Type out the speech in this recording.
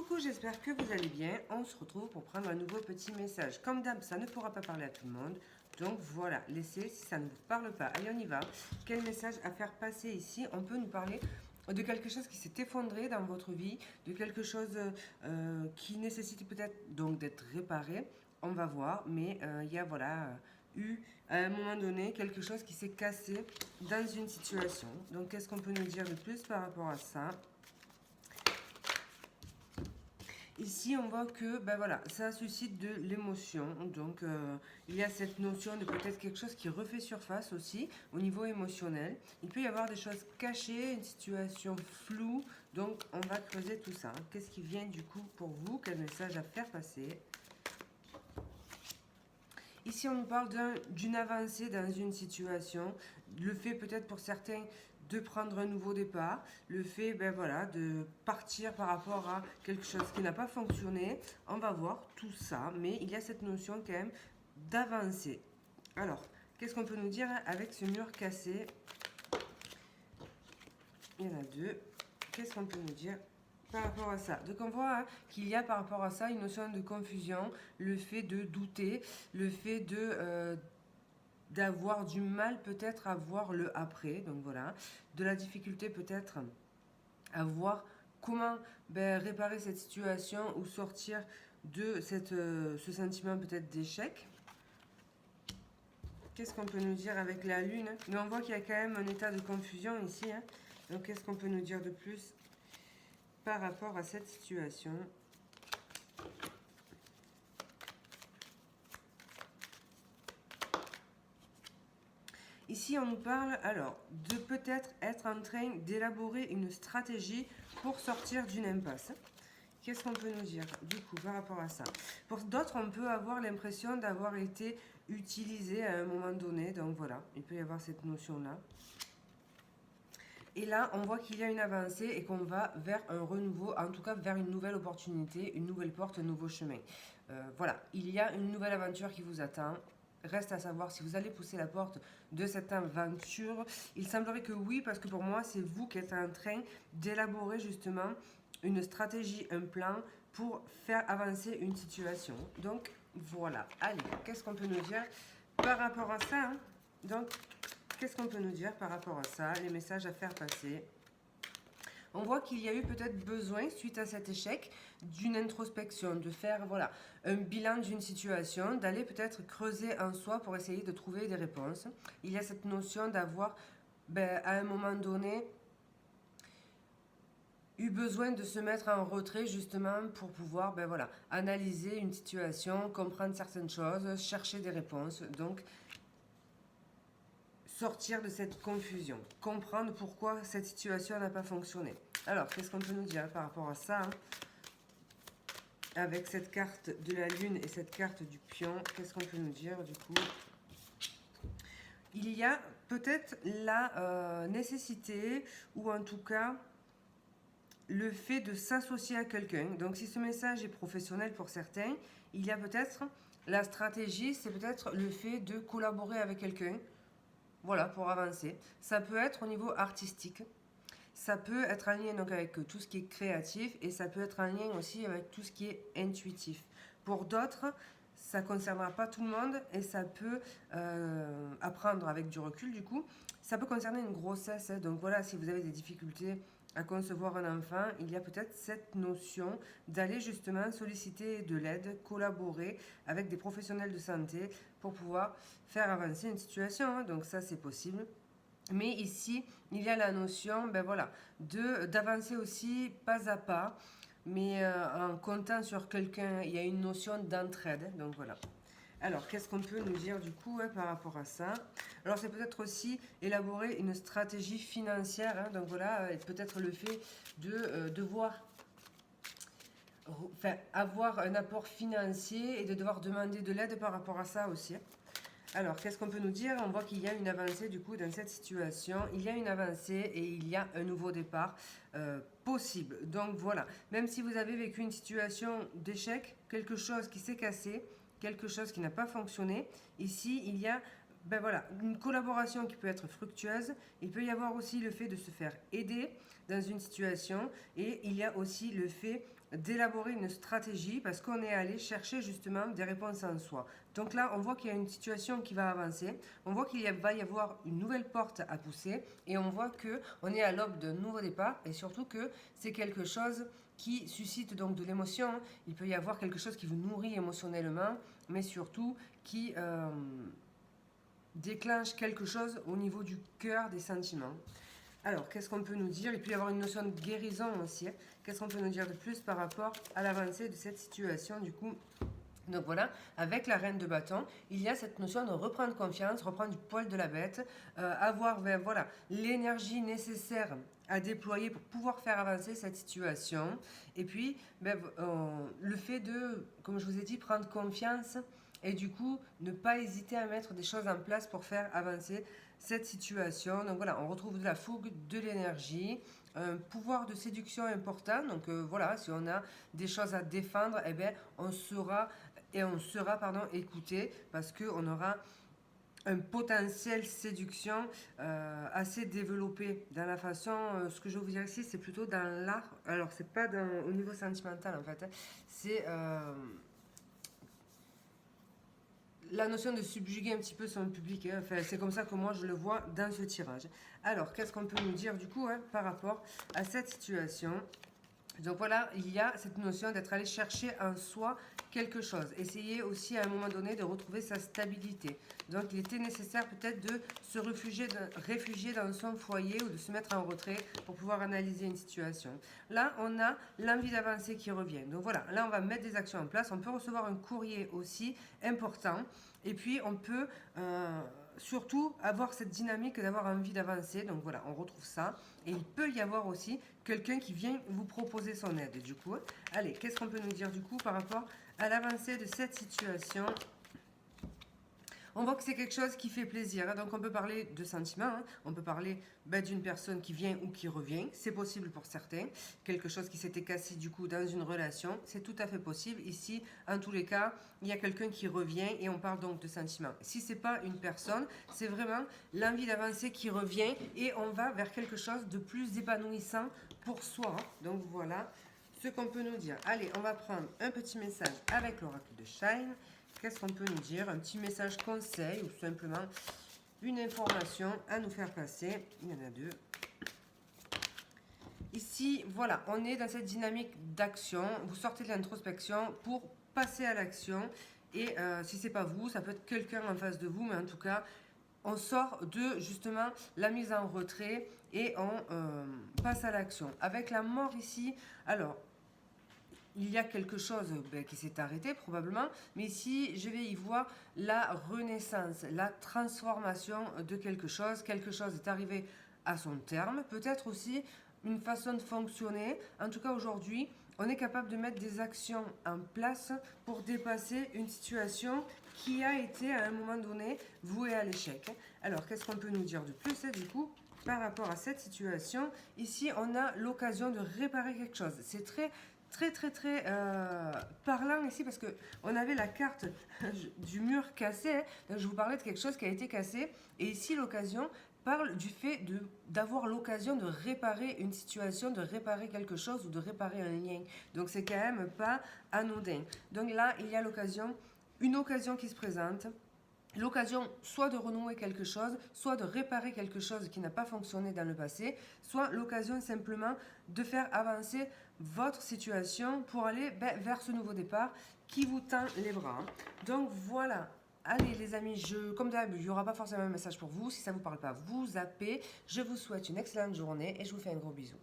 Coucou, j'espère que vous allez bien. On se retrouve pour prendre un nouveau petit message. Comme d'hab, ça ne pourra pas parler à tout le monde. Donc voilà, laissez si ça ne vous parle pas. Allez, on y va. Quel message à faire passer ici? On peut nous parler de quelque chose qui s'est effondré dans votre vie, de quelque chose qui nécessite peut-être donc d'être réparé. On va voir, mais il y a voilà eu à un moment donné quelque chose qui s'est cassé dans une situation. Donc qu'est-ce qu'on peut nous dire de plus par rapport à ça? Ici, on voit que ben voilà, ça suscite de l'émotion. Donc, il y a cette notion de peut-être quelque chose qui refait surface aussi au niveau émotionnel. Il peut y avoir des choses cachées, une situation floue. Donc, on va creuser tout ça. Qu'est-ce qui vient du coup pour vous? Quel message à faire passer? Ici, on nous parle d'une avancée dans une situation, le fait peut-être pour certains de prendre un nouveau départ, le fait ben voilà, de partir par rapport à quelque chose qui n'a pas fonctionné. On va voir tout ça, mais il y a cette notion quand même d'avancer. Alors, qu'est-ce qu'on peut nous dire avec ce mur cassé? Il y en a deux. Qu'est-ce qu'on peut nous dire par rapport à ça? Donc on voit qu'il y a par rapport à ça une notion de confusion, le fait de douter, le fait de d'avoir du mal peut-être à voir le après, donc voilà, de la difficulté peut-être à voir comment réparer cette situation ou sortir de ce sentiment peut-être d'échec. Qu'est-ce qu'on peut nous dire avec la lune? Mais on voit qu'il y a quand même un état de confusion ici. Donc qu'est-ce qu'on peut nous dire de plus par rapport à cette situation? Ici, on nous parle alors de peut-être être en train d'élaborer une stratégie pour sortir d'une impasse. Qu'est-ce qu'on peut nous dire du coup par rapport à ça? Pour d'autres, on peut avoir l'impression d'avoir été utilisé à un moment donné. Donc voilà, il peut y avoir cette notion-là. Et là, on voit qu'il y a une avancée et qu'on va vers un renouveau, en tout cas vers une nouvelle opportunité, une nouvelle porte, un nouveau chemin. Voilà, il y a une nouvelle aventure qui vous attend. Reste à savoir si vous allez pousser la porte de cette aventure. Il semblerait que oui, parce que pour moi, c'est vous qui êtes en train d'élaborer justement une stratégie, un plan pour faire avancer une situation. Donc voilà, allez, qu'est-ce qu'on peut nous dire par rapport à ça? Donc, qu'est-ce qu'on peut nous dire par rapport à ça? Les messages à faire passer. On voit qu'il y a eu peut-être besoin, suite à cet échec, d'une introspection, de faire voilà, un bilan d'une situation, d'aller peut-être creuser en soi pour essayer de trouver des réponses. Il y a cette notion d'avoir, à un moment donné, eu besoin de se mettre en retrait justement pour pouvoir voilà, analyser une situation, comprendre certaines choses, chercher des réponses. Donc, sortir de cette confusion, comprendre pourquoi cette situation n'a pas fonctionné. Alors, qu'est-ce qu'on peut nous dire par rapport à ça? Avec cette carte de la lune et cette carte du pion, qu'est-ce qu'on peut nous dire du coup? Il y a peut-être la nécessité, ou en tout cas le fait de s'associer à quelqu'un. Donc si ce message est professionnel pour certains, il y a peut-être la stratégie, c'est peut-être le fait de collaborer avec quelqu'un. Voilà, pour avancer. Ça peut être au niveau artistique. Ça peut être en lien donc avec tout ce qui est créatif et ça peut être en lien aussi avec tout ce qui est intuitif. Pour d'autres, ça ne concernera pas tout le monde et ça peut apprendre avec du recul du coup. Ça peut concerner une grossesse. Donc voilà, si vous avez des difficultés à concevoir un enfant, il y a peut-être cette notion d'aller justement solliciter de l'aide, collaborer avec des professionnels de santé pour pouvoir faire avancer une situation. Donc ça, c'est possible. Mais ici, il y a la notion voilà, d'avancer aussi pas à pas, mais en comptant sur quelqu'un. Il y a une notion d'entraide. Donc voilà. Alors, qu'est-ce qu'on peut nous dire du coup par rapport à ça? Alors, c'est peut-être aussi élaborer une stratégie financière. Donc voilà, peut-être le fait de devoir avoir un apport financier et de devoir demander de l'aide par rapport à ça aussi. Alors, qu'est-ce qu'on peut nous dire? On voit qu'il y a une avancée du coup dans cette situation. Il y a une avancée et il y a un nouveau départ possible. Donc voilà, même si vous avez vécu une situation d'échec, quelque chose qui s'est cassé, quelque chose qui n'a pas fonctionné, ici il y a voilà, une collaboration qui peut être fructueuse. Il peut y avoir aussi le fait de se faire aider dans une situation et il y a aussi le fait d'élaborer une stratégie parce qu'on est allé chercher justement des réponses en soi. Donc là, on voit qu'il y a une situation qui va avancer, on voit qu'il va y avoir une nouvelle porte à pousser et on voit qu'on est à l'aube d'un nouveau départ et surtout que c'est quelque chose qui suscite donc de l'émotion. Il peut y avoir quelque chose qui vous nourrit émotionnellement, mais surtout qui déclenche quelque chose au niveau du cœur, des sentiments. Alors, qu'est-ce qu'on peut nous dire? Il peut y avoir une notion de guérison aussi. Qu'est-ce qu'on peut nous dire de plus par rapport à l'avancée de cette situation du coup? Donc voilà, avec la reine de bâton, il y a cette notion de reprendre confiance, reprendre du poil de la bête, avoir voilà, l'énergie nécessaire à déployer pour pouvoir faire avancer cette situation. Et puis, le fait de, comme je vous ai dit, prendre confiance et du coup, ne pas hésiter à mettre des choses en place pour faire avancer cette situation. Donc voilà, on retrouve de la fougue, de l'énergie, un pouvoir de séduction important. Donc voilà, si on a des choses à défendre, eh bien, on sera écouté parce qu'on aura un potentiel séduction assez développé dans la façon, ce que je vais vous dire ici, c'est plutôt dans l'art. Alors, c'est pas au niveau sentimental en fait, hein. C'est la notion de subjuguer un petit peu son public, hein. Enfin, c'est comme ça que moi je le vois dans ce tirage. Alors, qu'est-ce qu'on peut nous dire du coup, hein, par rapport à cette situation? Donc voilà, il y a cette notion d'être allé chercher en soi quelque chose. Essayer aussi à un moment donné de retrouver sa stabilité. Donc il était nécessaire peut-être de se réfugier dans son foyer ou de se mettre en retrait pour pouvoir analyser une situation. Là, on a l'envie d'avancer qui revient. Donc voilà, là on va mettre des actions en place. On peut recevoir un courrier aussi important. Et puis on peut surtout avoir cette dynamique d'avoir envie d'avancer. Donc voilà, on retrouve ça. Et il peut y avoir aussi quelqu'un qui vient vous proposer son aide. Du coup, allez, qu'est-ce qu'on peut nous dire du coup par rapport à l'avancée de cette situation? On voit que c'est quelque chose qui fait plaisir, hein. Donc on peut parler de sentiments, hein. On peut parler d'une personne qui vient ou qui revient. C'est possible pour certains. Quelque chose qui s'était cassé du coup dans une relation. C'est tout à fait possible. Ici, en tous les cas, il y a quelqu'un qui revient et on parle donc de sentiments. Si ce n'est pas une personne, c'est vraiment l'envie d'avancer qui revient et on va vers quelque chose de plus épanouissant pour soi. Donc voilà ce qu'on peut nous dire. Allez, on va prendre un petit message avec l'oracle de Shine. Qu'est-ce qu'on peut nous dire? Un petit message conseil ou simplement une information à nous faire passer. Il y en a deux. Ici, voilà, on est dans cette dynamique d'action. Vous sortez de l'introspection pour passer à l'action. Et si ce n'est pas vous, ça peut être quelqu'un en face de vous, mais en tout cas, on sort de justement la mise en retrait et on passe à l'action. Avec la mort ici, alors, il y a quelque chose qui s'est arrêté probablement, mais ici je vais y voir la renaissance, la transformation de quelque chose est arrivé à son terme, peut-être aussi une façon de fonctionner. En tout cas aujourd'hui, on est capable de mettre des actions en place pour dépasser une situation qui a été à un moment donné vouée à l'échec. Alors qu'est-ce qu'on peut nous dire de plus du coup par rapport à cette situation? Ici on a l'occasion de réparer quelque chose. C'est très parlant ici parce que on avait la carte du mur cassé, hein. Donc je vous parlais de quelque chose qui a été cassé et ici l'occasion parle du fait d'avoir l'occasion de réparer une situation, de réparer quelque chose ou de réparer un lien. Donc c'est quand même pas anodin. Donc là il y a l'occasion, une occasion qui se présente. L'occasion soit de renouer quelque chose, soit de réparer quelque chose qui n'a pas fonctionné dans le passé, soit l'occasion simplement de faire avancer votre situation pour aller vers ce nouveau départ qui vous tend les bras. Donc voilà. Allez les amis, comme d'habitude, il n'y aura pas forcément un message pour vous. Si ça ne vous parle pas, vous zappez. Je vous souhaite une excellente journée et je vous fais un gros bisou.